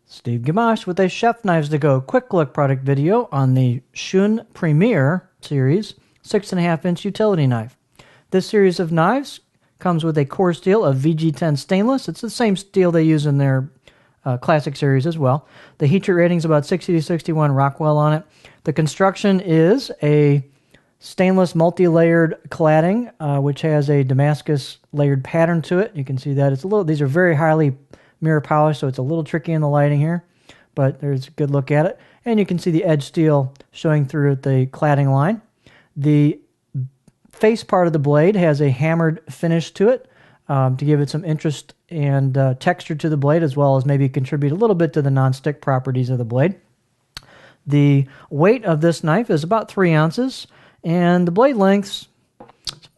Steve Gamache with a Chef Knives to Go quick look product video on the Shun Premier series 6.5-inch utility knife. This series of knives comes with a core steel of VG10 stainless. It's the same steel they use in their classic series as well. The heat treat rating is about 60 to 61 Rockwell on it. The construction is a stainless multi-layered cladding, which has a Damascus layered pattern to it. You can see that it's a little. These are very highly mirror polished, so it's a little tricky in the lighting here, but there's a good look at it. And you can see the edge steel showing through at the cladding line. The face part of the blade has a hammered finish to it to give it some interest and texture to the blade, as well as maybe contribute a little bit to the non-stick properties of the blade. The weight of this knife is about 3 ounces, and the blade lengths,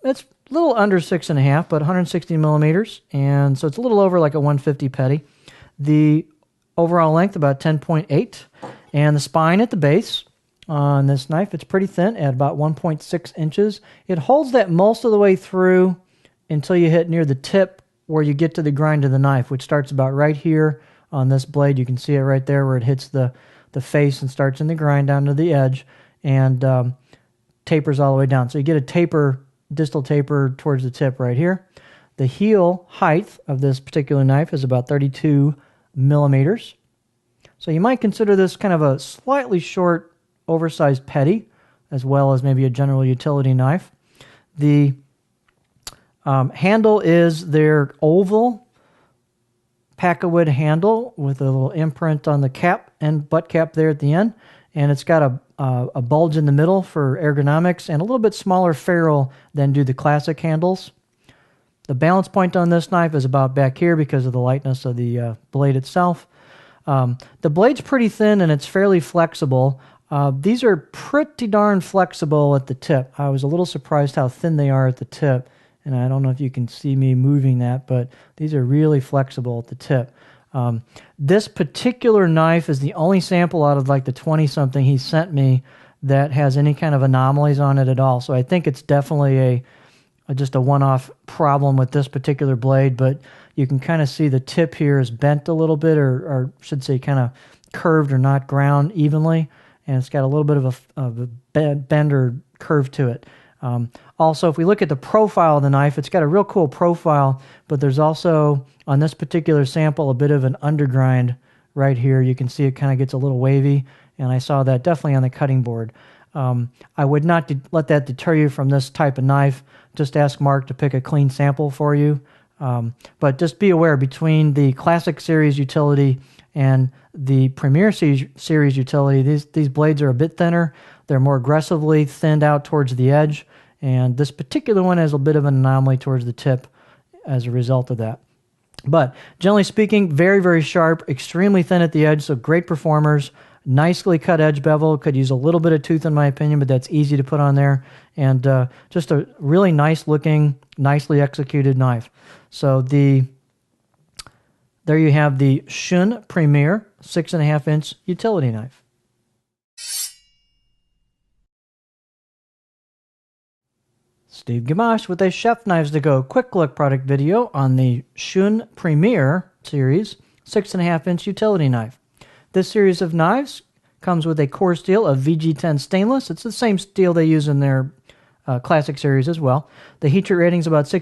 it's a little under 6.5, but 160 millimeters, and so it's a little over like a 150 petty. The overall length about 10.8, and the spine at the base on this knife, it's pretty thin at about 1.6 inches. It holds that most of the way through until you hit near the tip where you get to the grind of the knife, which starts about right here on this blade. You can see it right there where it hits the face and starts in the grind down to the edge and tapers all the way down. So you get a taper, distal taper towards the tip right here. The heel height of this particular knife is about 32 millimeters. So you might consider this kind of a slightly short, oversized petty, as well as maybe a general utility knife. The handle is their oval Packwood handle with a little imprint on the cap and butt cap there at the end, and it's got a bulge in the middle for ergonomics and a little bit smaller ferrule than do the classic handles. The balance point on this knife is about back here because of the lightness of the blade itself. The blade's pretty thin and it's fairly flexible. These are pretty darn flexible at the tip. I was a little surprised how thin they are at the tip, and I don't know if you can see me moving that, but these are really flexible at the tip. This particular knife is the only sample out of like the 20-something he sent me that has any kind of anomalies on it at all. So I think it's definitely just a one-off problem with this particular blade, but you can kind of see the tip here is bent a little bit, or should say kind of curved or not ground evenly, and it's got a little bit of a bend or curve to it. Also, if we look at the profile of the knife, it's got a real cool profile, but there's also, on this particular sample, a bit of an undergrind right here. You can see it kind of gets a little wavy, and I saw that definitely on the cutting board. I would not let that deter you from this type of knife. Just ask Mark to pick a clean sample for you. But just be aware, between the Classic Series utility and the Premier Series utility, these blades are a bit thinner. They're more aggressively thinned out towards the edge, and this particular one has a bit of an anomaly towards the tip as a result of that. But generally speaking, very, very sharp, extremely thin at the edge, so great performers. Nicely cut edge bevel. Could use a little bit of tooth in my opinion, but that's easy to put on there. And just a really nice looking, nicely executed knife. So there you have the Shun Premier 6.5-inch utility knife. Steve Gamache with a Chef Knives to Go quick look product video on the Shun Premier series 6.5-inch utility knife. This series of knives comes with a core steel of VG10 stainless. It's the same steel they use in their classic series as well. The heat treat rating is about 60